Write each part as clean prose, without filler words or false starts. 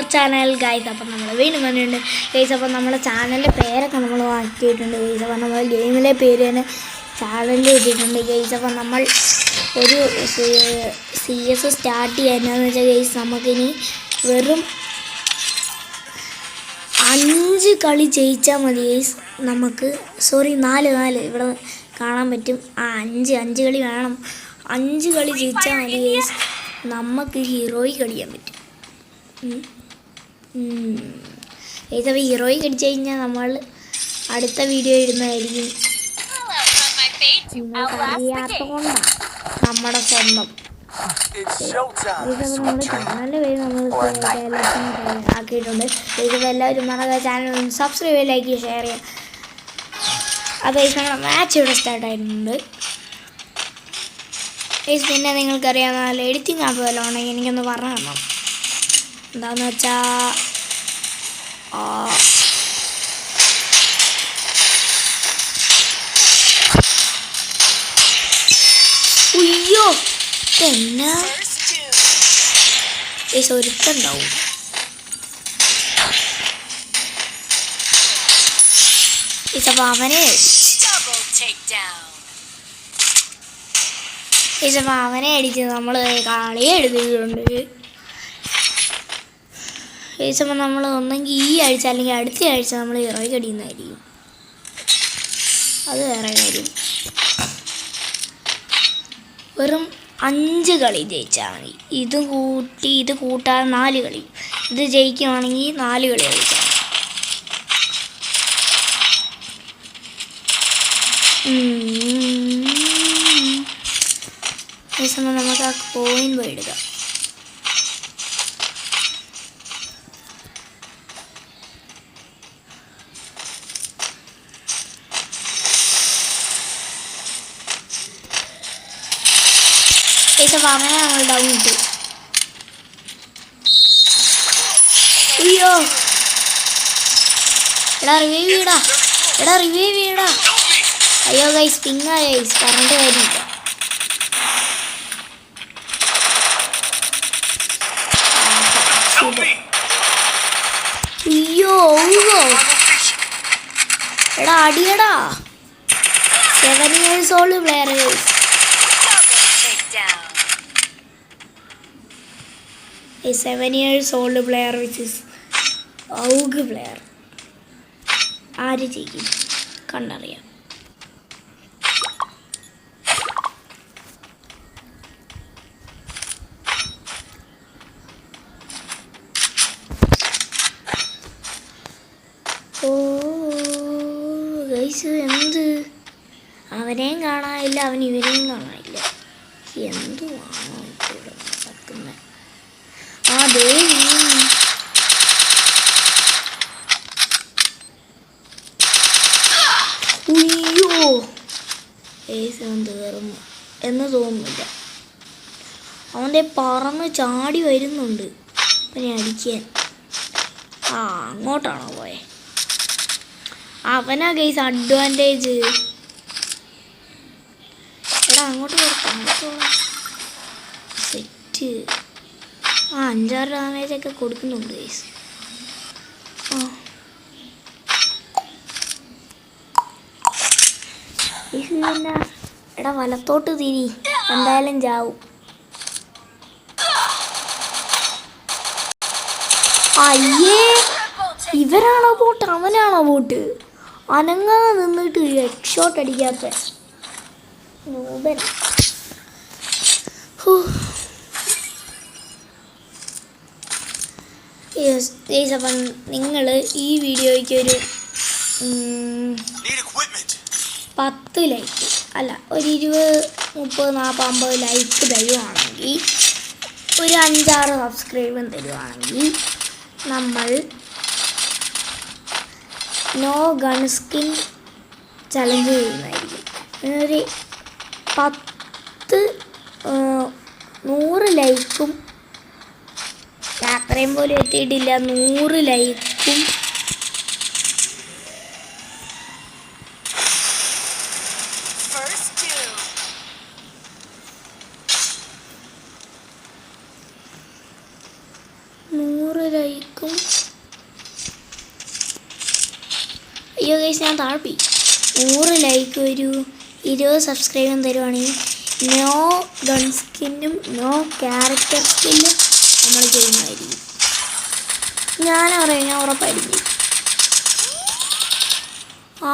Our channel guys. അപ്പം നമ്മൾ വീണ്ടും വന്നിട്ടുണ്ട് ഗൈസ്. അപ്പം നമ്മുടെ ചാനലിൻ്റെ പേരൊക്കെ നമ്മൾ മാറ്റിയിട്ടുണ്ട് ഗൈസ്. അപ്പം നമ്മൾ ഗെയിമിലെ പേര് തന്നെ ചാനലിൽ ഇട്ടിട്ടുണ്ട് ഗൈസ്. അപ്പം നമ്മൾ ഒരു CS സ്റ്റാർട്ട് ചെയ്യാനെന്ന് വെച്ചാൽ ഗൈസ്, നമുക്കിനി വെറും 5 കളി ജയിച്ചാൽ മതി ഗൈസ്. നമുക്ക് 4 ഇവിടെ കാണാൻ പറ്റും. 5 കളി വേണം. 5 കളി ജയിച്ചാൽ മതി ഗൈസ്, നമുക്ക് ഹീറോയി കളിക്കാൻ പറ്റും. ഗൈസ്, അപ്പോൾ ഹീറോയി കളിച്ചു കഴിഞ്ഞാൽ നമ്മൾ അടുത്ത വീഡിയോ ഇടുന്നതായിരിക്കും. അറിയാത്തതുകൊണ്ടാണ് നമ്മുടെ സ്വന്തം. നമ്മുടെ ചാനലിൻ്റെ പേര് നമ്മൾ ആക്കിയിട്ടുണ്ട്. ഇതിപ്പോൾ എല്ലാവരും നമ്മുടെ ചാനൽ സബ്സ്ക്രൈബ് ചെയ്യുക, ലൈക്ക് ചെയ്യുക, ഷെയർ ചെയ്യുക. അപ്പോൾ നമ്മുടെ മാച്ച് ഇവിടെ സ്റ്റാർട്ടായിട്ടുണ്ട്. പിന്നെ നിങ്ങൾക്കറിയാവുന്ന നല്ല എഡിറ്റിംഗ് ആപ്പ് വല്ലതും ഉണ്ടെങ്കിൽ എനിക്കൊന്ന് പറഞ്ഞു തരണം. എന്താണെന്ന് വെച്ചാൽ ഉയ്യോ എന്നാ ഒരുത്തുണ്ടാവും. അപ്പോൾ അവനെ അടിച്ച് നമ്മൾ കളി എടുത്തിട്ടുണ്ട്. അപ്പോൾ നമ്മൾ ഒന്നെങ്കിൽ ഈ ആഴ്ച അല്ലെങ്കിൽ അടുത്ത ആഴ്ച നമ്മൾ ഹീറോയി കടിയുന്നതായിരിക്കും. അത് വേറെ കാര്യം. വെറും 5 കളി ജയിച്ചാൽ മതി. ഇത് കൂട്ടാതെ 4 കളി. ഇത് ജയിക്കുകയാണെങ്കിൽ 4 കളി കളിച്ചാൽ നമുക്ക് ആ കോയിൻ പോയി എടുക്കാം. അവനെ നമ്മൾ ഡൗൺ ഇട്ടു. അയ്യോ റിവൈവ് ചെയ്യടാ. അയ്യോ ഗൈസ്, പിങ്ങാ ഗൈസ്, പറഞ്ഞിട്ട് കാര്യമില്ല. അയ്യോ അടിയടാ. 7 years old player guys. 7 years old player which is AUG player. ആര് ചെയ്യും കണ്ടറിയാം. ഗൈസ്, എന്ത് അവനെയും കാണാനില്ല, അവൻ ഇവനെയും കാണാനില്ല. എന്തുവാണോ ഇവിടെ നടക്കുന്നത്? ഉയ്യോ തീർന്നു എന്ന് തോന്നുന്നില്ല. അവൻ്റെ പറന്ന് ചാടി വരുന്നുണ്ട് പിന്നെ അടിക്കാൻ. അങ്ങോട്ടാണോ പോയെ? അവനാ ഗൈസ് അഡ്വാൻറ്റേജ്. അങ്ങോട്ട് സെറ്റ്. 5-6 ഡാമേജൊക്കെ കൊടുക്കുന്നുണ്ട് ഗൈസ്. വലത്തോട്ട് തിരി, എന്തായാലും ചാവും. അയ്യേ, ഇവരാണോ ബോട്ട് അവനാണോ ബോട്ട്? അനങ്ങാതെ നിന്നിട്ട് ഹെഡ്ഷോട്ട് അടിക്കാത്ത നോബൻ. അപ്പം നിങ്ങൾ ഈ വീഡിയോയ്ക്ക് ഒരു 10 ലൈക്ക് അല്ല, ഒരു 20, 30, 40, 50 ലൈക്ക് തരുവാണെങ്കിൽ, ഒരു 5-6 സബ്സ്ക്രൈബും തരുവാണെങ്കിൽ നമ്മൾ നോ ഗൺ സ്കിൻ ചലഞ്ച് ചെയ്യുന്നതായിരിക്കും. ഒരു 100 ലൈക്കും, അത്രയും പോലും എത്തിയിട്ടില്ല, 100 ലൈക്കും 100 ലൈക്ക് അയ്യോ ഗൈസ് ഞാൻ താഴ്പ്പി 100 ലൈക്ക് ഒരു 20 സബ്സ്ക്രൈബും തരുവാണെങ്കിൽ നോ ഗൺ സ്കിന്നും നോ ക്യാരക്ടർ സ്കിന്നും നമ്മൾ ചെയ്യുന്നതായിരിക്കും. ഞാൻ ഉറപ്പായിരിക്കും.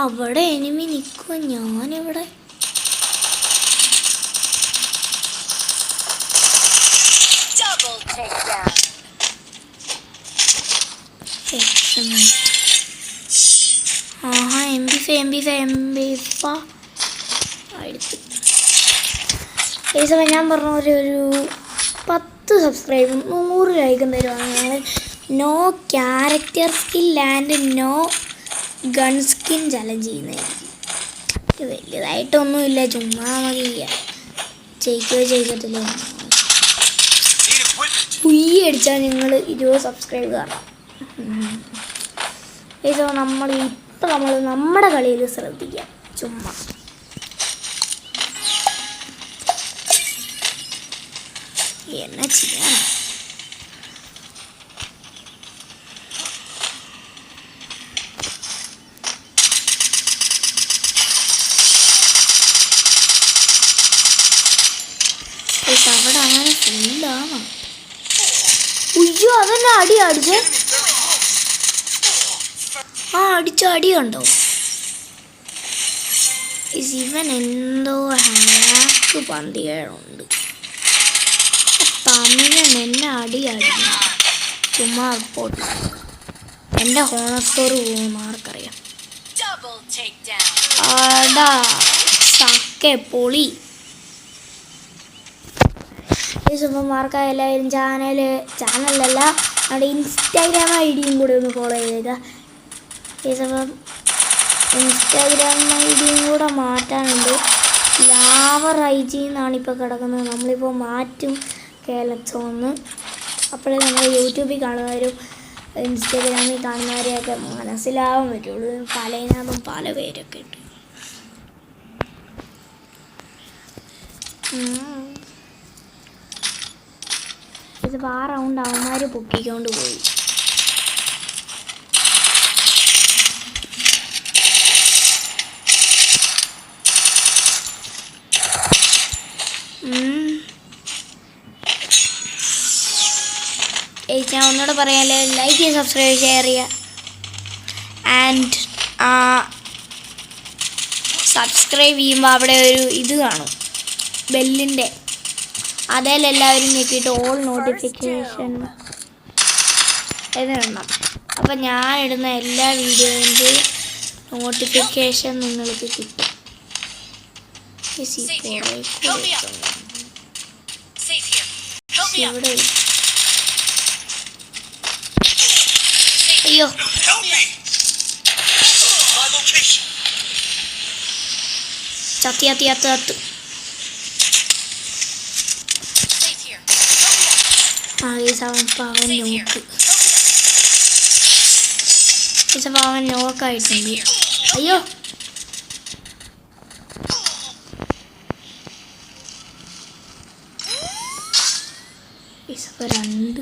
അവിടെ എനിമി നിൽക്കുക, ഞാനിവിടെ ആഹാ MP5 ഞാൻ പറഞ്ഞ ഒരു 10 സബ്സ്ക്രൈബും 100 ലൈക്കും തരുവാണ്. No character skill and no gun skin challenge ചെയ്യുന്നതായിരിക്കും. വലുതായിട്ടൊന്നുമില്ല, ചുമ്മാ മതി. ജയിക്കത്തില്ല. അടിച്ചാൽ നിങ്ങൾ 20 സബ്സ്ക്രൈബ് കാണാം. നമ്മൾ നമ്മുടെ കളിയിൽ ശ്രദ്ധിക്കാം. ചുമ്മാ എന്നാ ചെയ്യാൻ. അവിടെ അങ്ങനെ ഫുള്ളാണോ? ഉയ്യോ അതെന്നെ അടിച്ചേ. അടിച്ച അടി കണ്ടോ? ഇവൻ എന്തോ ഹാക്ക് പന്തികളുണ്ട്. തമിഴൻ എന്നെ അടിക്കുന്നു. ചുമ്മാ റിപ്പോർട്ട്. എൻ്റെ ഹോണർ സ്കോർ പോകും ആർക്കറിയാം. അടാ സക്കെ പൊളി. സൂപ്പർമാർക്കായ എല്ലാവരും ചാനലല്ല അവിടെ ഇൻസ്റ്റാഗ്രാം ID കൂടെ ഒന്ന് ഫോളോ ചെയ്തേക്കുക. അപ്പം ഇൻസ്റ്റാഗ്രാം ID കൂടെ മാറ്റാനുണ്ട്. ലാവർ IG എന്നാണ് ഇപ്പോൾ കിടക്കുന്നത്. നമ്മളിപ്പോൾ മാറ്റും കേരളത്തോന്ന്. അപ്പോഴേ നമ്മൾ യൂട്യൂബിൽ കാണുന്നവരും ഇൻസ്റ്റാഗ്രാമിൽ കാണുന്നവരെയൊക്കെ മനസ്സിലാവാൻ പറ്റുള്ളൂ. പലതിനകത്തും പല പേരൊക്കെ ഉണ്ട്. ഇതിപ്പോൾ 6 റൗണ്ട് അവന്മാർ പൊക്കിക്കൊണ്ട് പോയി. ഞാൻ ഒന്നുകൂടെ പറയാല്ലേ, ലൈക്ക് ചെയ്യുക, സബ്സ്ക്രൈബ് ഷെയർ ചെയ്യുക. ആൻഡ് സബ്സ്ക്രൈബ് ചെയ്യുമ്പോൾ അവിടെ ഒരു ഇത് കാണും ബെല്ലിൻ്റെ, അതിലെല്ലാവരും ഞെക്കിയിട്ട് ഓൾ നോട്ടിഫിക്കേഷൻ എഴുതണം. അപ്പം ഞാൻ ഇടുന്ന എല്ലാ വീഡിയോൻ്റെ നോട്ടിഫിക്കേഷൻ നിങ്ങൾക്ക് കിട്ടും. ഇവിടെ അയ്യോ ചത്ത് അവൻ നോക്കായിട്ടുണ്ട്. അയ്യോ രണ്ട്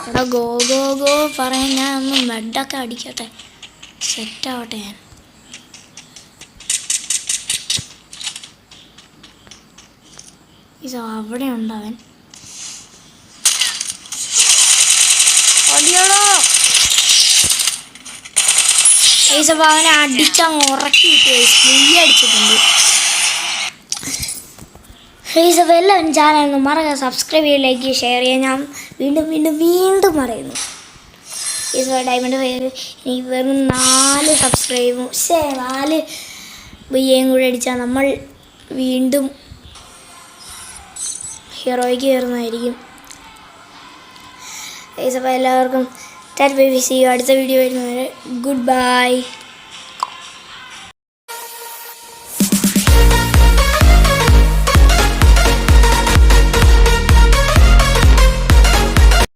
എടാ ഗോ പറയാൻ ഞാൻ ഒന്ന് മെഡൊക്കെ അടിക്കട്ടെ, സെറ്റാവട്ടെ. ഞാൻ അവിടെ ഉണ്ടവൻ. അവനെ അടിച്ചങ്ങ് ഉറക്കിയിട്ട് അടിച്ചിട്ടുണ്ട്. എല്ലാവരും ചാനൽ മറക്കുക, സബ്സ്ക്രൈബ് ചെയ്യുക, ലൈക്ക് ചെയ്യുക, ഷെയർ ചെയ്യുക. ഞാൻ വീണ്ടും പറയുന്നു, ഡയമണ്ട് പേര് ഇനി വെറും 4 സബ്സ്ക്രൈബും 4 ബിയും കൂടെ അടിച്ചാൽ നമ്മൾ വീണ്ടും ഹീറോയ്ക്ക് കയറുന്നതായിരിക്കും. എല്ലാവർക്കും അടുത്ത വീഡിയോ വരുന്നവരെ ഗുഡ് ബൈ.